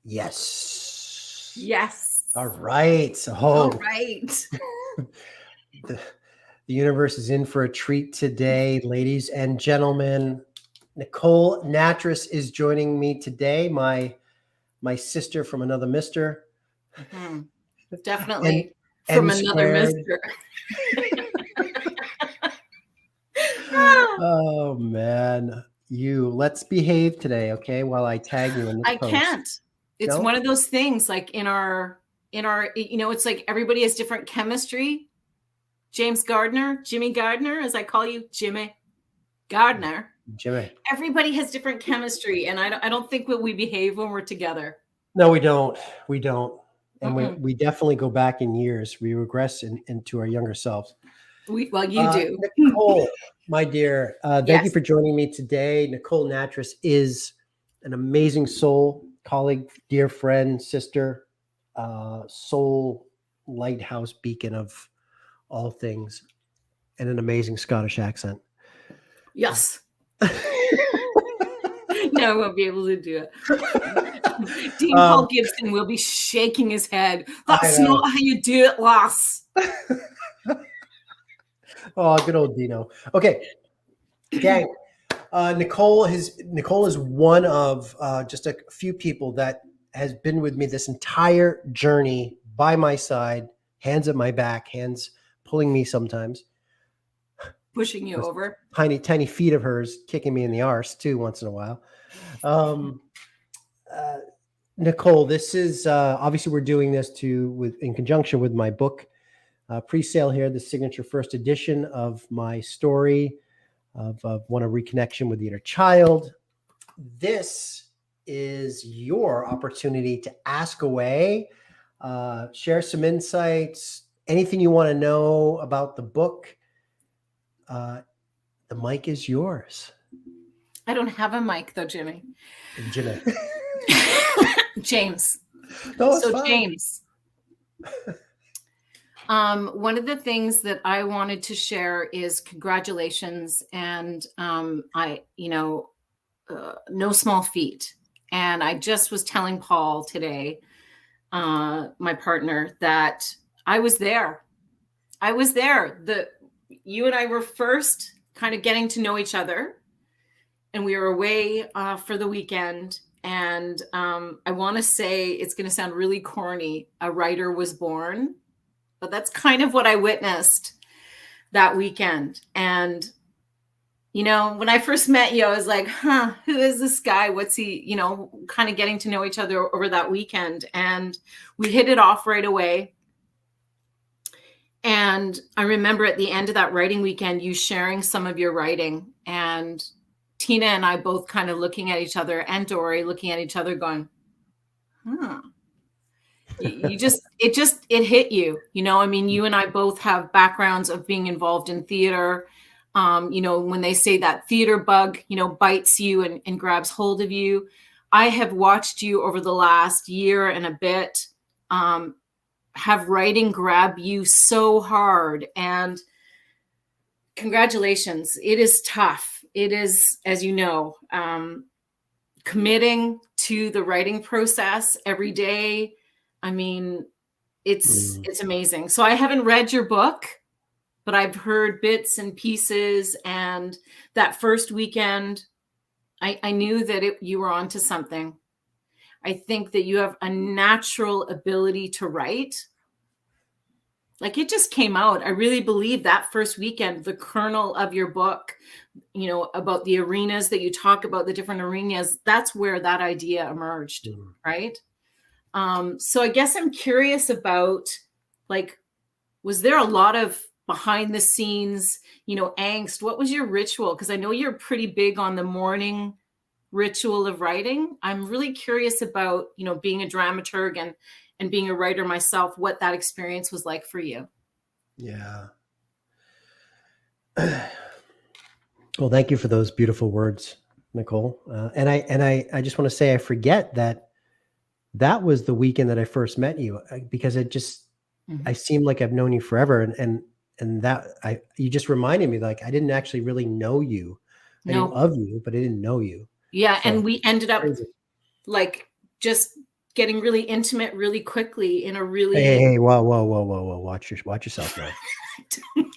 Yes. Yes. All right. So, All right. the universe is in for a treat today, ladies and gentlemen. Nicole Nattrass is joining me today. My sister from another mister. Mm-hmm. Definitely N from another squared. mister. Oh man. Let's behave today, okay? While I tag you in this I post. can't. It's one of those things like in our, it's like everybody has different chemistry. Jimmy Gardner, as I call you, Jimmy Gardner. Jimmy. Everybody has different chemistry, and I don't think we behave when we're together. No, we don't. We don't. And we definitely go back in years. We regress into our younger selves. You do. Nicole, my dear, thank Yes. you for joining me today. Nicole Nattrass is an amazing soul, colleague, dear friend, sister, soul lighthouse beacon of all things, and an amazing Scottish accent. Yes. No, I won't be able to do it. Dean Paul Gibson will be shaking his head. That's not how you do it, lass. Oh, good old Dino. Okay, gang. Nicole is one of just a few people that has been with me this entire journey by my side, hands at my back, hands pulling me sometimes. Pushing you over. Tiny feet of hers kicking me in the arse too once in a while. Nicole, this is obviously we're doing this in conjunction with my book pre-sale here, the signature first edition of my story of One of Reconnection with the Inner Child. This is your opportunity to ask away, share some insights, anything you want to know about the book. The mic is yours. I don't have a mic though, Jimmy. James. No, it's fine. James. One of the things that I wanted to share is congratulations, and no small feat. And I just was telling Paul today, my partner, that I was there. You and I were first kind of getting to know each other, and we were away for the weekend. And I want to say, it's going to sound really corny, a writer was born. But that's kind of what I witnessed that weekend. And, when I first met you, I was like, who is this guy? What's he, kind of getting to know each other over that weekend. And we hit it off right away. And I remember at the end of that writing weekend, you sharing some of your writing, and Tina and I both kind of looking at each other, and Dory looking at each other going, it hit you, you and I both have backgrounds of being involved in theater. When they say that theater bug, bites you and grabs hold of you. I have watched you over the last year and a bit, have writing grab you so hard, and congratulations. It is tough. It is, as you know, committing to the writing process every day. It's amazing. So I haven't read your book, but I've heard bits and pieces. And that first weekend, I knew that you were onto something. I think that you have a natural ability to write. Like, it just came out. I really believe that first weekend, the kernel of your book, about the arenas that you talk about, the different arenas, that's where that idea emerged, right? So I guess I'm curious about, was there a lot of behind the scenes, angst? What was your ritual? Because I know you're pretty big on the morning ritual of writing. I'm really curious about, being a dramaturg and being a writer myself, what that experience was like for you. Yeah. Well, thank you for those beautiful words, Nicole. And I just want to say, I forget that was the weekend that I first met you, because I seem like I've known you forever. And that you just reminded me, like, I didn't actually really know you. I knew of you, but I didn't know you. Yeah. So, and we ended up just getting really intimate really quickly in a really Hey, whoa, watch yourself now.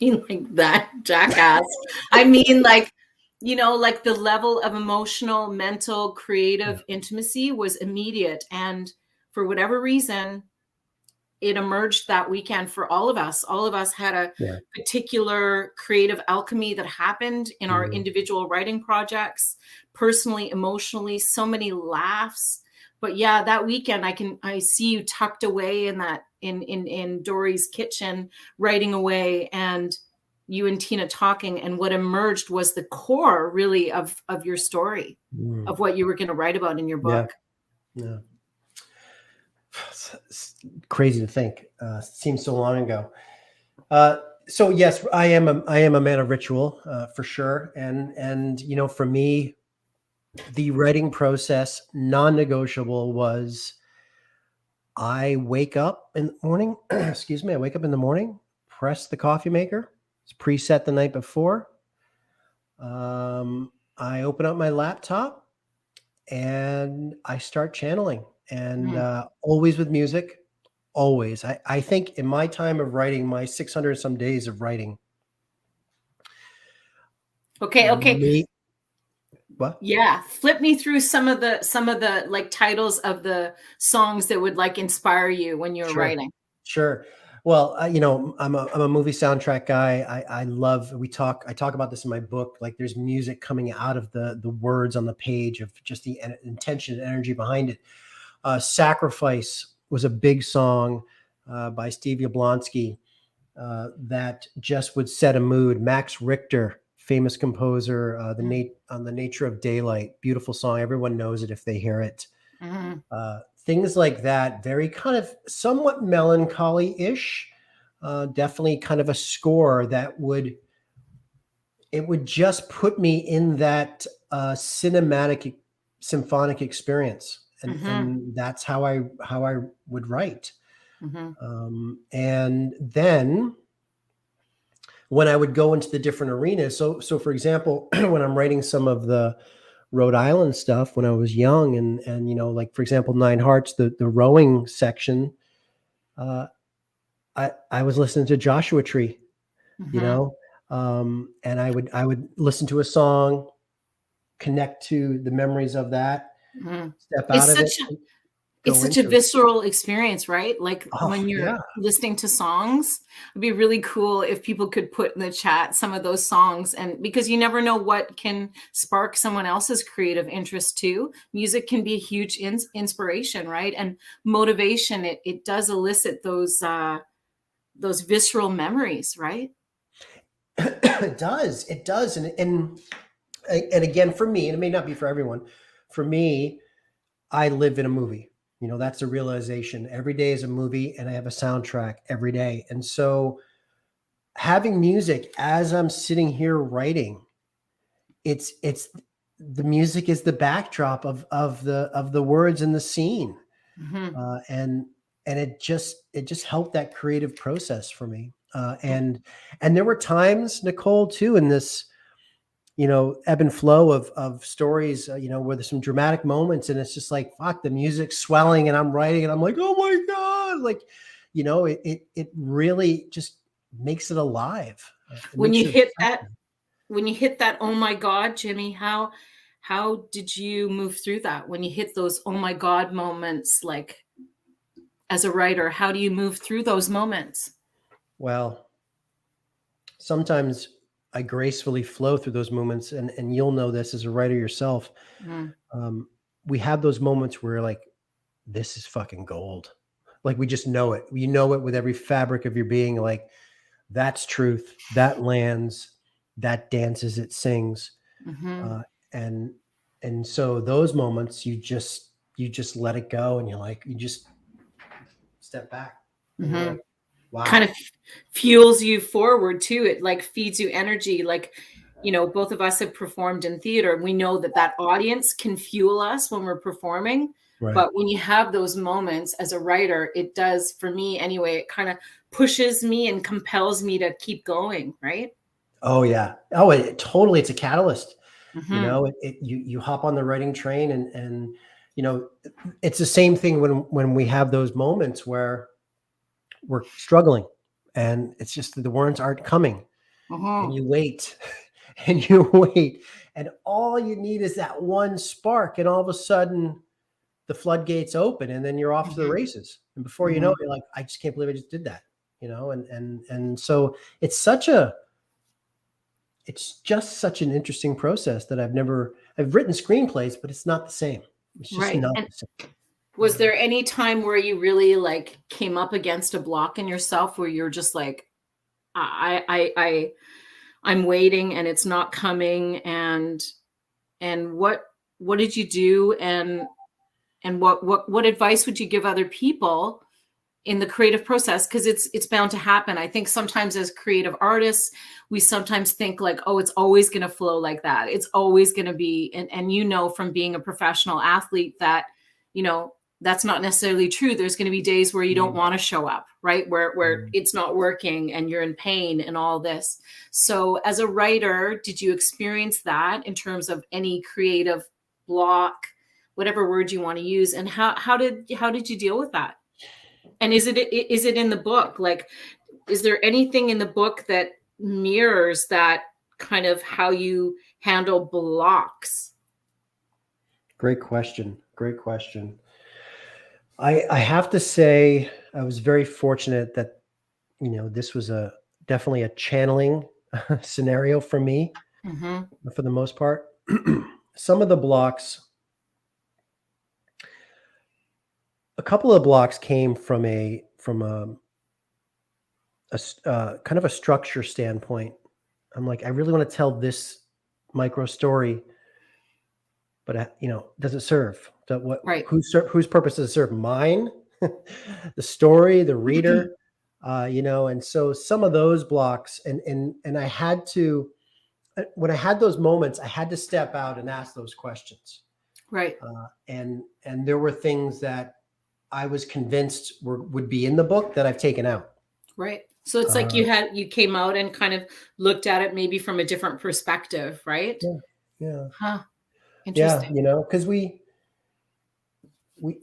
mean like that, jackass. I mean, like, you know, like the level of emotional, mental, creative intimacy was immediate. And for whatever reason, it emerged that weekend for all of us. All of us had a particular creative alchemy that happened in our individual writing projects, personally, emotionally, so many laughs. But yeah, that weekend I see you tucked away in that in Dory's kitchen, writing away, and you and Tina talking, and what emerged was the core really of your story, of what you were going to write about in your book. Yeah. It's crazy to think. Seems so long ago. So yes, I am a man of ritual, for sure. And you know, for me, the writing process, non-negotiable, was I wake up in the morning. Excuse me. I wake up in the morning, press the coffee maker. It's preset the night before. I open up my laptop and I start channeling, and always with music. Always. I think in my time of writing, my 600 some days of writing. Okay. What? Yeah, flip me through some of the like titles of the songs that would like inspire you when you're writing. Sure. Well, you know, I'm a movie soundtrack guy. I love. I talk about this in my book. Like, there's music coming out of the words on the page, of just the intention and energy behind it. Sacrifice was a big song by Steve Yablonsky that just would set a mood. Max Richter, famous composer, on the Nature of Daylight, beautiful song. Everyone knows it if they hear it. Things like that, very kind of somewhat melancholy-ish, definitely kind of a score that would just put me in that cinematic symphonic experience. And that's how I would write. And then when I would go into the different arenas, so for example, when I'm writing some of the Rhode Island stuff when I was young, and you know, like for example, Nine Hearts, the rowing section, I was listening to Joshua Tree, you know, and I would listen to a song, connect to the memories of that, step out of it. It's such a visceral experience, right? Like when you're listening to songs, it'd be really cool if people could put in the chat some of those songs, and because you never know what can spark someone else's creative interest too. Music can be a huge inspiration, right? And motivation. It does elicit those visceral memories, right? It does. And again, for me, and it may not be for everyone, for me, I live in a movie. You know, that's a realization. Every day is a movie, and I have a soundtrack every day. And so having music as I'm sitting here writing, it's the music is the backdrop of the words in the scene. And it just helped that creative process for me. And there were times, Nicole, too, in this, you know, ebb and flow of stories, you know, where there's some dramatic moments, and it's just like, fuck, the music's swelling and I'm writing and I'm like, oh my God. Like, you know, it really just makes it alive. When you hit that, oh my God, Jimmy, how did you move through that? When you hit those, oh my God moments, like as a writer, how do you move through those moments? Well, sometimes I gracefully flow through those moments, and you'll know this as a writer yourself. We have those moments where like, this is fucking gold. Like, we just know it. You know it with every fabric of your being. Like, that's truth. That lands. That dances. It sings. And so those moments, you just let it go, and you just step back. Like, wow. Kind of fuels you forward too. It like feeds you energy. Like, you know, both of us have performed in theater. We know that audience can fuel us when we're performing. Right. But when you have those moments as a writer, it does, for me anyway, it kind of pushes me and compels me to keep going. Right. Oh yeah. Oh, totally. It's a catalyst. You know, you hop on the writing train, and it's the same thing when we have those moments where we're struggling and it's just that the words aren't coming, and you wait and you wait, and all you need is that one spark, and all of a sudden the floodgates open, and then you're off to the races. And before you know it, you're like, I just can't believe I just did that, and so it's just such an interesting process that I've written screenplays, but it's not the same. It's just not the same. Was there any time where you really like came up against a block in yourself where you're just like, I'm waiting and it's not coming, and what did you do, and what advice would you give other people in the creative process? Because it's bound to happen. I think sometimes as creative artists, we sometimes think like, oh, it's always going to flow like that. It's always going to be, and from being a professional athlete that, that's not necessarily true. There's going to be days where you don't want to show up, right? Where it's not working and you're in pain and all this. So as a writer, did you experience that in terms of any creative block, whatever word you want to use? And how did you deal with that? And is it in the book? Like, is there anything in the book that mirrors that kind of how you handle blocks? Great question. I have to say I was very fortunate that, this was definitely a channeling scenario for me, for the most part. Some of the blocks, a couple of blocks came from a kind of a structure standpoint. I'm like, I really want to tell this micro story, but does it serve? Whose purpose does it serve? Mine, the story, the reader, and so some of those blocks, and I had to, when I had those moments, I had to step out and ask those questions. Right. And there were things that I was convinced would be in the book that I've taken out. Right. So it's like you came out and kind of looked at it maybe from a different perspective, right? Yeah. Huh. Interesting. Yeah, because we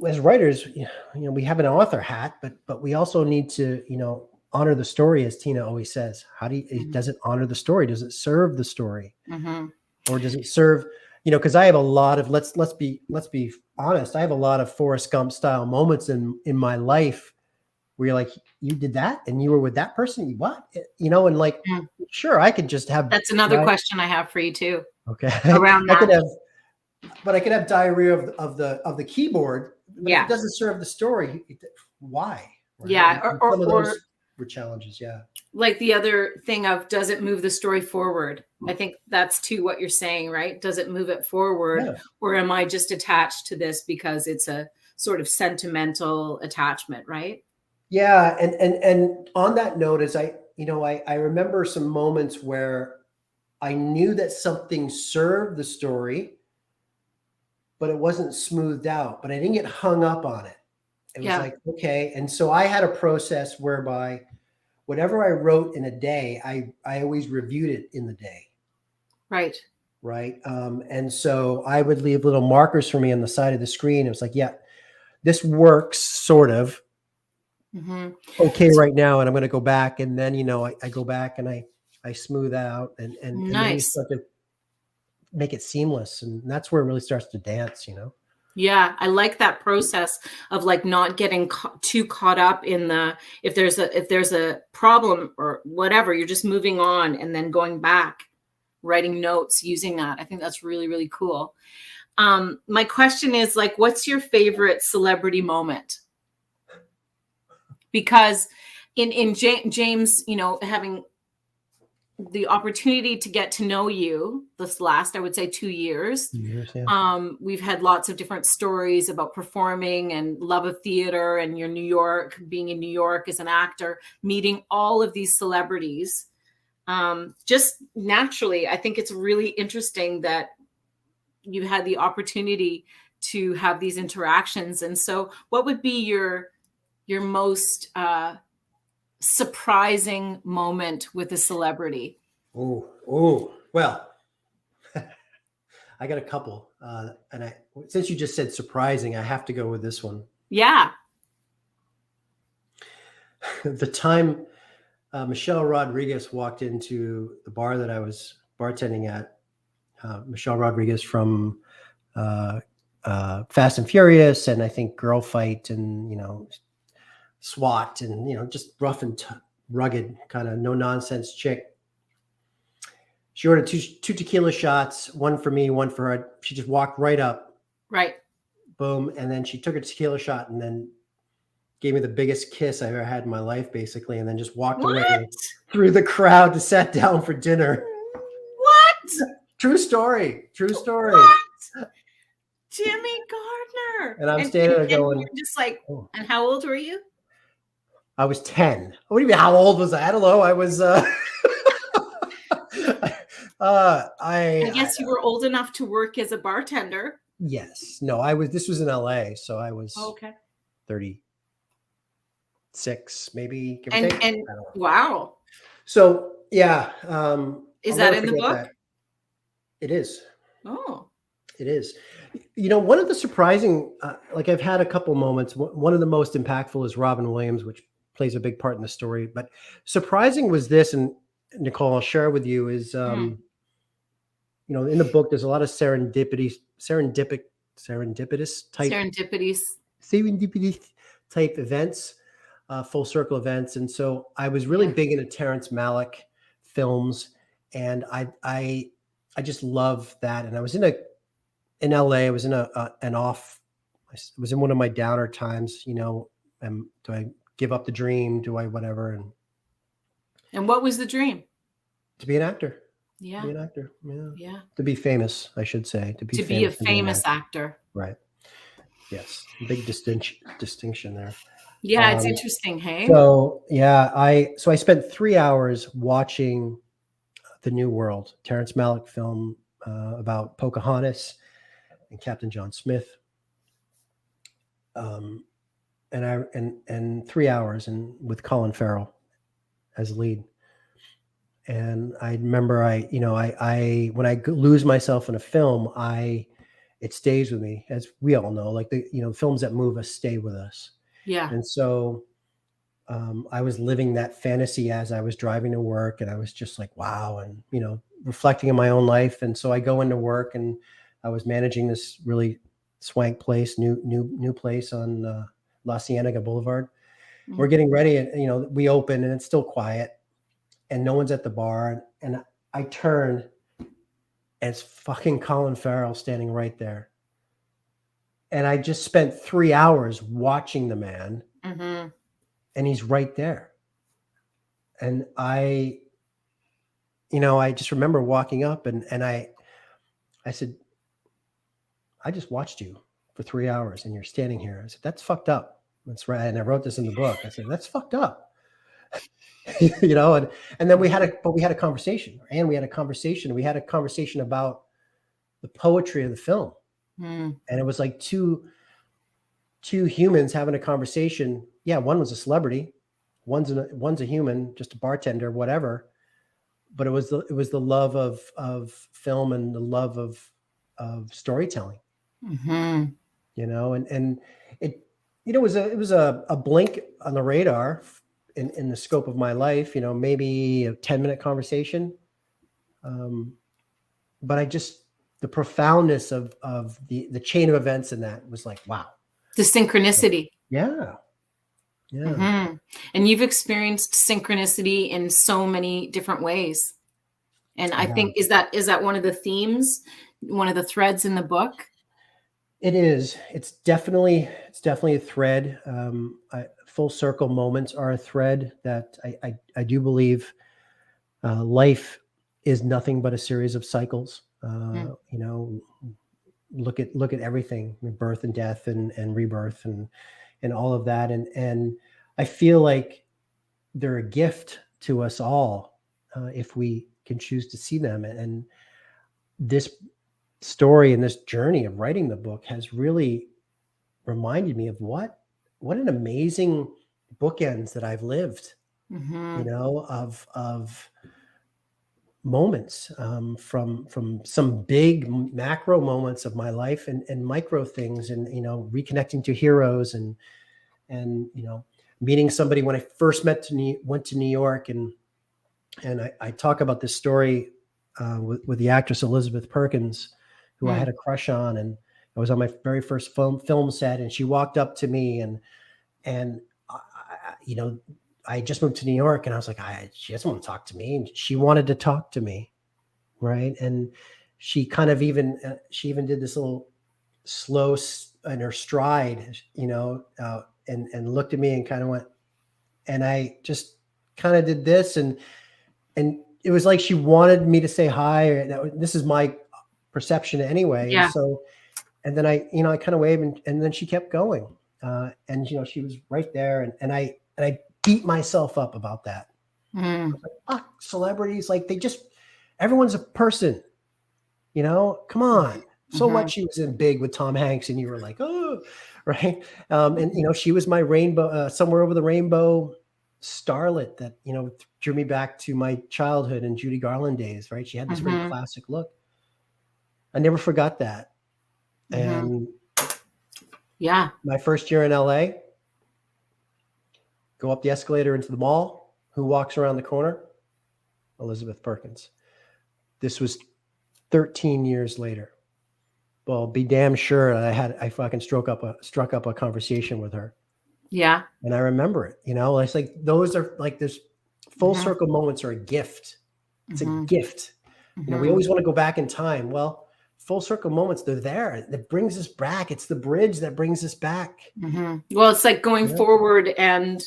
as writers, we have an author hat, but we also need to, honor the story, as Tina always says. How does it honor the story? Does it serve the story? Or does it serve, because I have a lot of, let's be honest, I have a lot of Forrest Gump style moments in my life where you're like, you did that and you were with that person, what? And like, sure, I could just have. That's another question I have for you too. Okay. Around that. I could have diarrhea of the keyboard, but if it doesn't serve the story, why? Right? Yeah. Some of those were challenges. Yeah. Like the other thing of, does it move the story forward? I think that's too what you're saying, right? Does it move it forward, or am I just attached to this because it's a sort of sentimental attachment, right? Yeah. And on that note, as I remember some moments where I knew that something served the story, but it wasn't smoothed out, but I didn't get hung up on it. It was like, okay. And so I had a process whereby whatever I wrote in a day, I always reviewed it in the day. Right. Right. And so I would leave little markers for me on the side of the screen. It was like, yeah, this works sort of okay right now. And I'm going to go back. And then, I go back and I smooth out and then you start to make it seamless. And that's where it really starts to dance, Yeah, I like that process of like not getting too caught up in if there's a problem or whatever, you're just moving on and then going back, writing notes, using that. I think that's really, really cool. My question is like, what's your favorite celebrity moment? Because in James, having the opportunity to get to know you this last, I would say 2 years. We've had lots of different stories about performing and love of theater and your New York, being in New York as an actor, meeting all of these celebrities. Just naturally, I think it's really interesting that you had the opportunity to have these interactions. And so what would be your most surprising moment with a celebrity? Well, I got a couple. And since you just said surprising, I have to go with this one. Yeah. The time Michelle Rodriguez walked into the bar that I was bartending at, Michelle Rodriguez from Fast and Furious, and I think Girl Fight, and SWAT, and just rough and rugged, kind of no nonsense chick. She ordered two tequila shots, one for me, one for her. She just walked right up, Right. boom, and then she took a tequila shot and then gave me the biggest kiss I've ever had in my life, basically, and then just walked away through the crowd to sat down for dinner. What? True story. True story. What? Jimmy Gardner. And I'm standing there going, you're just like, oh. And how old were you? I was 10. What do you mean? How old was I? I don't know. I was. I guess you were old enough to work as a bartender. Yes. No, I was. This was in LA, so I was 36, maybe. And wow. So yeah. Is that in the book? That. It is. Oh. It is. One of the surprising, I've had a couple moments. One of the most impactful is Robin Williams, which plays a big part in the story. But surprising was this, and Nicole, I'll share with you, is in the book there's a lot of serendipitous type events, full circle events, and so I was really big into Terrence Malick films, and I just love that. And I was in LA. I was in I was in one of my downer times. Do I give up the dream? Do I whatever? And what was the dream? To be an actor. Yeah. To be an actor. Yeah. Yeah. To be famous, I should say. To be a famous actor. Right. Yes. Big distinction there. Yeah, it's interesting, hey? So yeah, I spent 3 hours watching The New World, Terrence Malick film about Pocahontas and Captain John Smith. And 3 hours with Colin Farrell as lead. And I remember when I lose myself in a film, it stays with me, as we all know, films that move us stay with us. Yeah. And so I was living that fantasy as I was driving to work, and I was just like, wow. And, reflecting on my own life. And so I go into work, and I was managing this really swank place, new place on La Cienega Boulevard. Mm-hmm. We're getting ready, and, we open, and it's still quiet, and no one's at the bar. And I turn, and it's fucking Colin Farrell standing right there. And I just spent 3 hours watching the man, mm-hmm. and he's right there. And I just remember walking up, and I said, I just watched you for 3 hours, and you're standing here. I said, that's fucked up. That's right. And I wrote this in the book. I said, that's fucked up. And then we had a conversation, and we had a conversation about the poetry of the film. Mm. And it was like two humans having a conversation. Yeah. One was a celebrity. One's a human, just a bartender, whatever. But it was the love of film and the love of storytelling. Mm-hmm. And it was a blink on the radar in the scope of my life, maybe a 10-minute conversation. But the profoundness of the chain of events in that was like, wow. The synchronicity. Yeah. Yeah. Mm-hmm. And you've experienced synchronicity in so many different ways. And I think, is that one of the themes, one of the threads in the book? It is. It's definitely a thread. Full circle moments are a thread that I do believe life is nothing but a series of cycles. Look at everything, birth and death and rebirth and all of that. And I feel like they're a gift to us all if we can choose to see them. And this story and this journey of writing the book has really reminded me of what an amazing bookends that I've lived, mm-hmm. Of moments, from some big macro moments of my life, and micro things, and reconnecting to heroes, and meeting somebody when I first went to New York, and I talk about this story with the actress Elizabeth Perkins, who I had a crush on, and I was on my very first film set, and she walked up to me, and I just moved to New York, and I was like, she doesn't want to talk to me, and she wanted to talk to me, right? And she kind of she even did this little slow in her stride, and looked at me and kind of went, and I just kind of did this, and it was like she wanted me to say hi. Or this is my perception anyway. Yeah. And so, and then I kind of waved, and then she kept going, and she was right there, and I beat myself up about that. I was like, celebrities, like everyone's a person, come on. So what, she was in Big with Tom Hanks, and you were like, oh, right. And she was my rainbow, somewhere over the rainbow starlet that, drew me back to my childhood and Judy Garland days, right? She had this very classic look. I never forgot that. And yeah, my first year in LA, go up the escalator into the mall. Who walks around the corner? Elizabeth Perkins. This was 13 years later. Well, be damn sure I fucking struck up a conversation with her. Yeah. And I remember it, it's like, those are like, this full circle moments are a gift. It's a gift. We always want to go back in time. Well, full circle moments, they're there. That brings us back. It's the bridge that brings us back. Well, it's like going forward and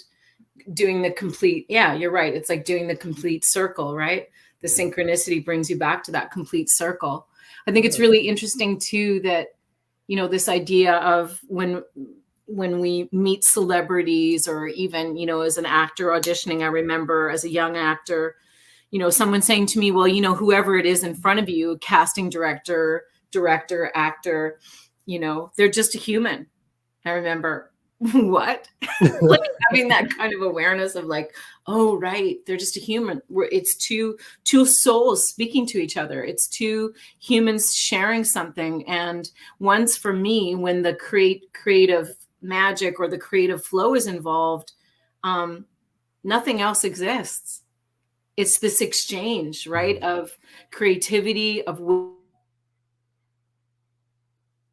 doing the complete. Yeah, you're right. It's like doing the complete circle, right? The synchronicity brings you back to that complete circle. I think it's really interesting too that, this idea of when we meet celebrities, or even, as an actor auditioning, I remember as a young actor, someone saying to me, well, whoever it is in front of you, casting director, actor, they're just a human. I remember, what? Like having that kind of awareness of like, oh, right, they're just a human. It's two souls speaking to each other. It's two humans sharing something. And once, for me, when the creative magic or the creative flow is involved, nothing else exists. It's this exchange, right, of creativity, of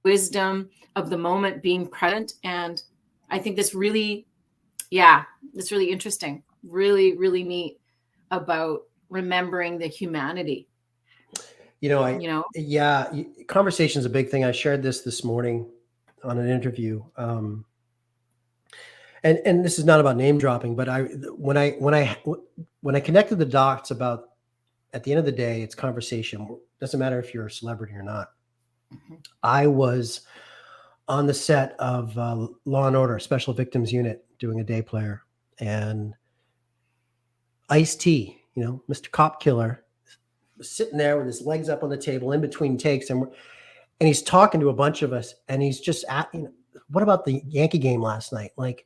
wisdom, of the moment being present. And I think this really, it's really interesting, really, really neat about remembering the humanity. Conversation is a big thing. I shared this morning on an interview. And this is not about name dropping, but when I connected the dots about, at the end of the day, it's conversation. Doesn't matter if you're a celebrity or not. I was on the set of Law and Order Special Victims Unit doing a day player, and Ice-T, Mr. Cop Killer, was sitting there with his legs up on the table in between takes, and he's talking to a bunch of us, and he's just what about the Yankee game last night? Like,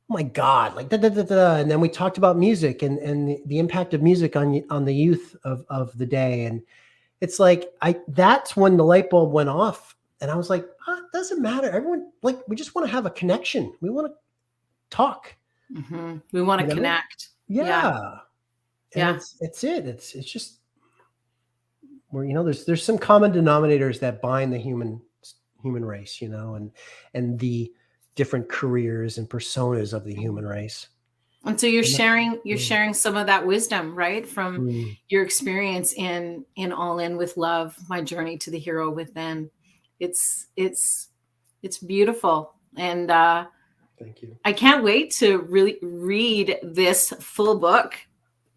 oh my God, like da, da, da, da. And then we talked about music and the impact of music on the youth of the day. And it's like, that's when the light bulb went off. And I was like, it doesn't matter. Everyone, like, we just want to have a connection. We want to talk. We want to connect. Yeah. It's just where, there's some common denominators that bind the human race, and the different careers and personas of the human race. And so you're sharing some of that wisdom, right? From your experience in All In with Love, My Journey to the Hero Within. It's beautiful. And thank you. I can't wait to really read this full book,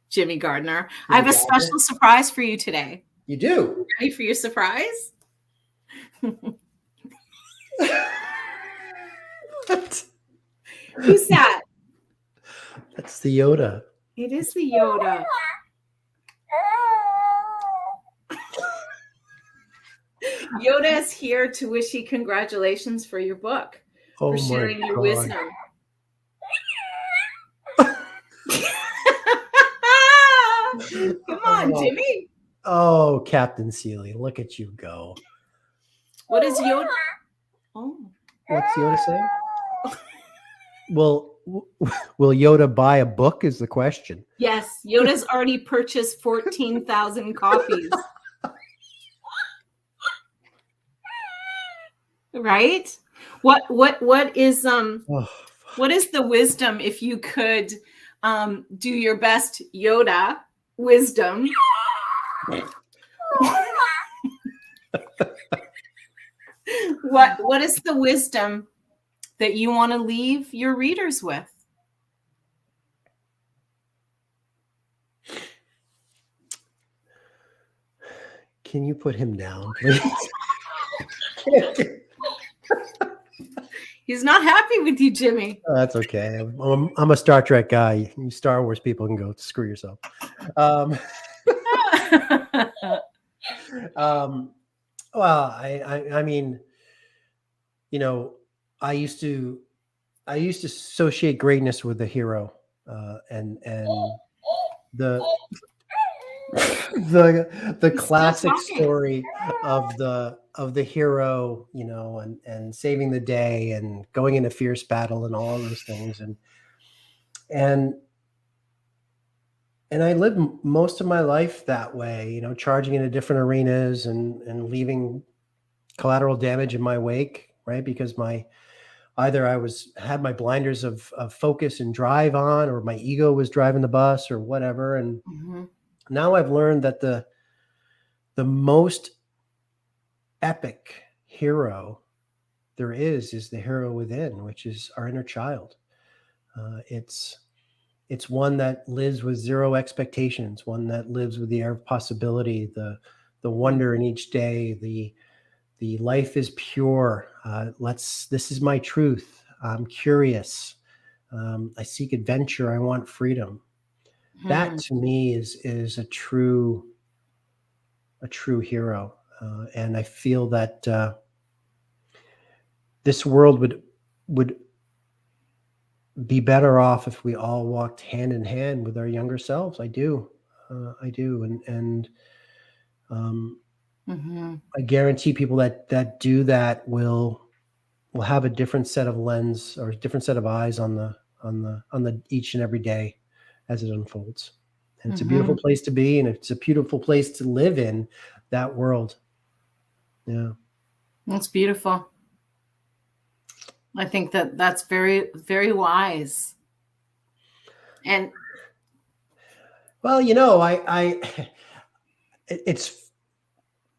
Jimmy Gardner. I have a special surprise for you today. You do? Ready for your surprise? What? Who's that? That's the Yoda. It is the Yoda. Yoda is here to wish you congratulations for your book, for sharing your wisdom. Come on, Oh, Jimmy. oh, Captain Seeley, look at you go. What is Yoda? Oh. What's Yoda saying? Will Yoda buy a book is the question. Yes, Yoda's already purchased 14,000 copies. Right? What is Oh, what is the wisdom if you could do your best Yoda wisdom? What is the wisdom that you want to leave your readers with? can you put him down, please? He's not happy with you, Jimmy. Oh, that's okay. I'm a Star Trek guy. You Star Wars people can go screw yourself. Well, I mean, you know, I used to associate greatness with the hero, and the the He's classic still talking. story of the hero, you know, and saving the day and going into fierce battle and all of those things, and I lived most of my life that way, you know, charging into different arenas and leaving collateral damage in my wake, right? Because either I had my blinders of focus and drive on, or my ego was driving the bus or whatever. And now I've learned that the most epic hero there is the hero within, which is our inner child. It's one that lives with zero expectations, one that lives with the air of possibility, the wonder in each day, the life is pure. This is my truth. I'm curious. I seek adventure. I want freedom. That to me is a true hero. And I feel that this world would be better off if we all walked hand in hand with our younger selves. I do. And I guarantee people that do that will have a different set of lens or a different set of eyes on the each and every day as it unfolds. And it's a beautiful place to be, and it's a beautiful place to live in that world. Yeah. That's beautiful. I think that's very, very wise. And well, you know, I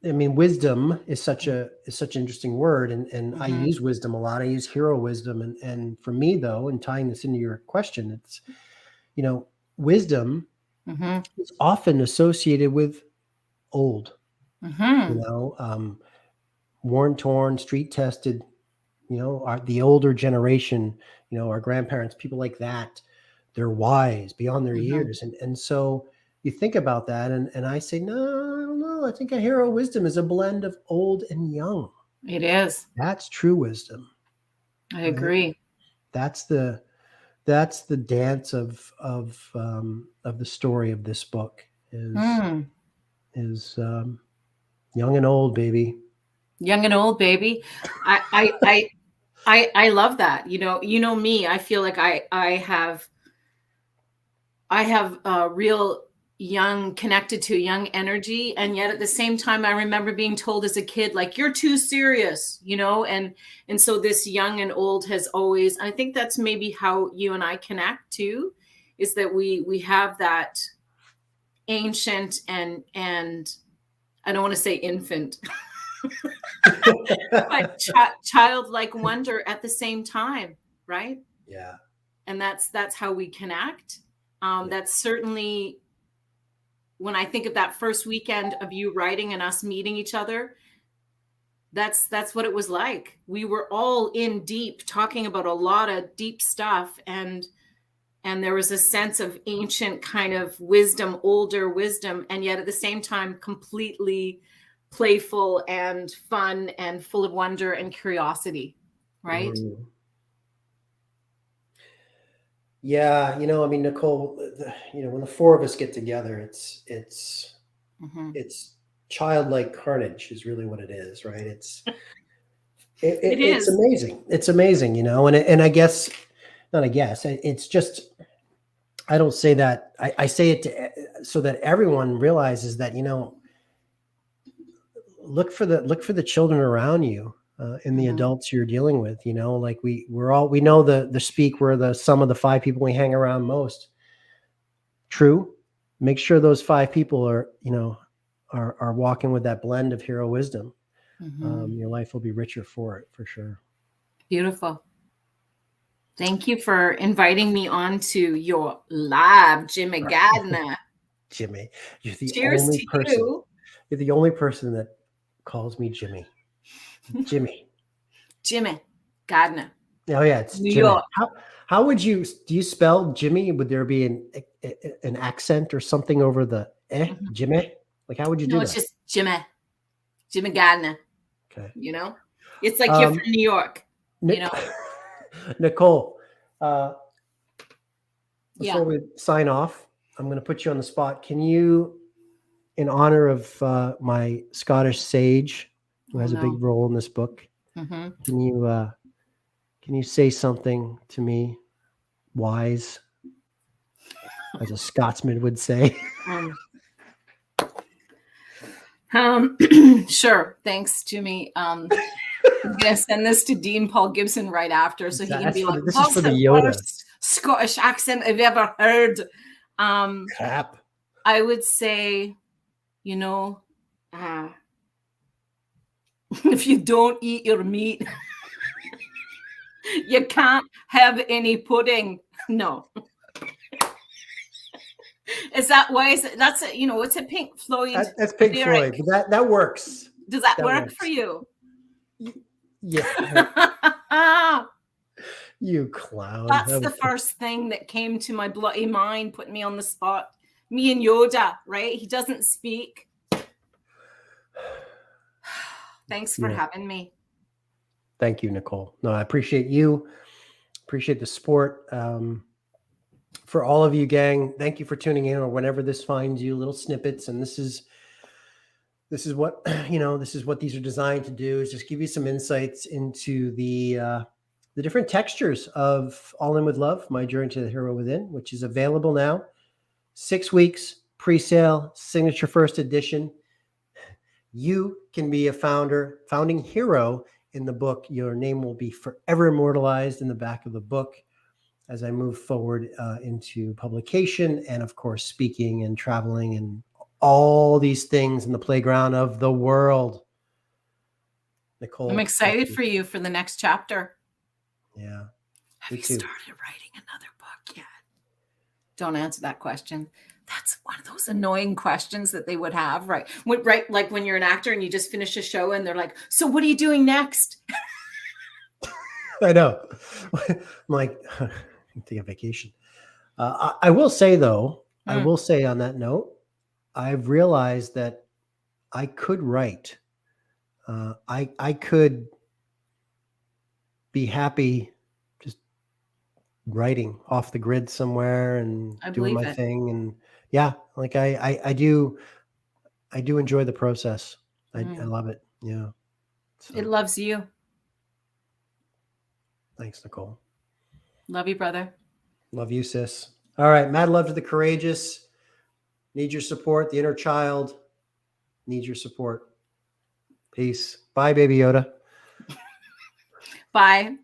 mean, wisdom is such an interesting word, and I use wisdom a lot. I use hero wisdom, and for me though, and tying this into your question, it's, you know, wisdom is often associated with old, you know, worn, torn, street tested, you know, the older generation, you know, our grandparents, people like that, they're wise beyond their years. And so you think about that, and I say, no, I don't know. I think a hero wisdom is a blend of old and young. It is. That's true wisdom. I agree. That's the dance of the story of this book is young and old, baby. Young and old, baby. I love that. You know me. I feel like I have a real young, connected to young energy, and yet at the same time, I remember being told as a kid, like, you're too serious, you know, and so this young and old has always. I think that's maybe how you and I connect too, is that we have that ancient and I don't want to say infant. But childlike wonder at the same time, right? Yeah. And that's how we connect. That's certainly, when I think of that first weekend of you writing and us meeting each other, that's what it was like. We were all in deep, talking about a lot of deep stuff, and there was a sense of ancient kind of wisdom, older wisdom, and yet at the same time completely playful and fun and full of wonder and curiosity, right? Yeah, I mean, Nicole, when the four of us get together, Mhm. it's childlike carnage is really what it is, right? It It's is. amazing. It's amazing, and I guess not. I guess it's just I don't say that. I say it so that everyone realizes that look for the children around you and the Mhm. adults you're dealing with. Like we know the speak we're the sum of the five people we hang around most. True. Make sure those five people are walking with that blend of hero wisdom. Mhm. Your life will be richer for it, for sure. Beautiful. Thank you for inviting me on to your live, Jimmy Gardner. Jimmy, you're the Cheers only to person. you, You're the only person that calls me Jimmy. Jimmy. Jimmy Gardner, Oh yeah, it's New Jimmy. York. How would you do you spell Jimmy? Would there be an accent or something over the Mhm. Jimmy? Like how would you No, do it's that? just Jimmy Gardner. Okay. You know, it's like you're Um, from New York. You know, Nic- Nicole, yeah. before we sign off, I'm going to put you on the spot. Can you, in honor of my Scottish sage, who Oh has a no. big role in this book, Hmm. can you say something to me wise, as a Scotsman would say? Um, sure. Thanks, Jimmy. I'm gonna send this to Dean Paul Gibson right after, so he can That's be for like, the, this is "What's for the the Yoda. worst Scottish accent I've ever heard?" Um, Crap. I would say, you know, uh, if you don't eat your meat, you can't have any pudding. No, is that why? That's a, it's a Pink Floyd That's Pink lyric. Floyd, but that works. Does that That work for works. you? Yeah, you clown. That's the first thing that came to my bloody mind, putting me on the spot. Me and Yoda, right? He doesn't speak. Thanks for Yeah. having me. Thank you, Nicole. No, I appreciate you. Appreciate the support. For all of you, gang, thank you for tuning in, or whenever this finds you, little snippets. And this is what this is what these are designed to do, is just give you some insights into the different textures of All In With Love, My Journey to the Hero Within, which is available now. 6 weeks, pre-sale, signature first edition. You can be a founding hero in the book. Your name will be forever immortalized in the back of the book as I move forward into publication and, of course, speaking and traveling and all these things in the playground of the world. Nicole, I'm thank excited you. for you for the next chapter. Yeah. Have Me you too. started writing another book yet? Don't answer that question. That's one of those annoying questions that they would have, right? Right, like when you're an actor and you just finish a show and they're like, "So what are you doing next?" I know. I'm like, take a vacation. I will say, though, I Hmm. will say on that note, I've realized that I could write. I could be happy just writing off the grid somewhere and I doing believe my it. thing. And yeah, like I do enjoy the process. I Mm. love it. Yeah. It So loves you. thanks, Nicole. Love you, brother. Love you, sis. All right. Mad love to the courageous. Need your support. The inner child needs your support. Peace. Bye, Baby Yoda. Bye.